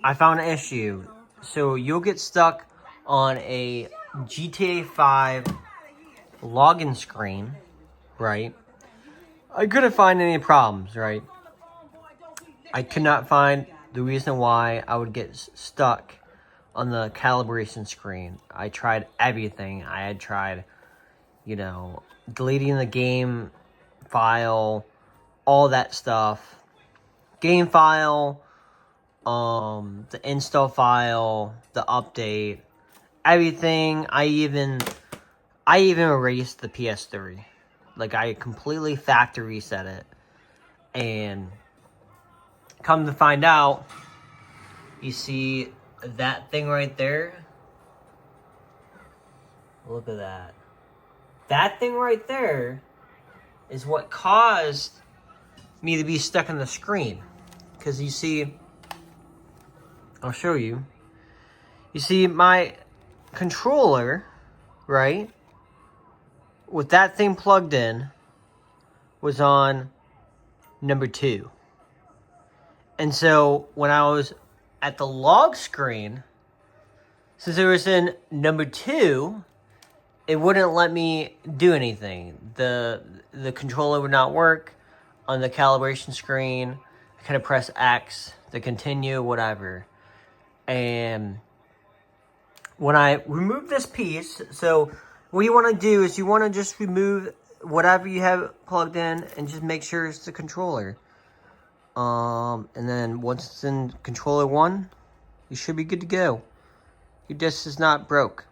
I found an issue. So you'll get stuck on a GTA 5 login screen, right? I couldn't find any problems, right? I could not find the reason why I would get stuck on the calibration screen. I tried everything. I had tried, deleting the game file, all that stuff. Game file, the install file, the update, everything. I even erased the PS3. Like, I completely factory reset it. And come to find out, you see that thing right there? Look at that. That thing right there is what caused me to be stuck on the screen. Because you see, I'll show you. You see my controller, right? With that thing plugged in, was on number 2. And so when I was at the log screen, since it was in number 2, it wouldn't let me do anything. The controller would not work on the calibration screen. I kind of press X to continue, whatever. And when I remove this piece, so what you want to do is you want to just remove whatever you have plugged in and just make sure it's the controller. And then once it's in controller 1, you should be good to go. Your disc is not broke.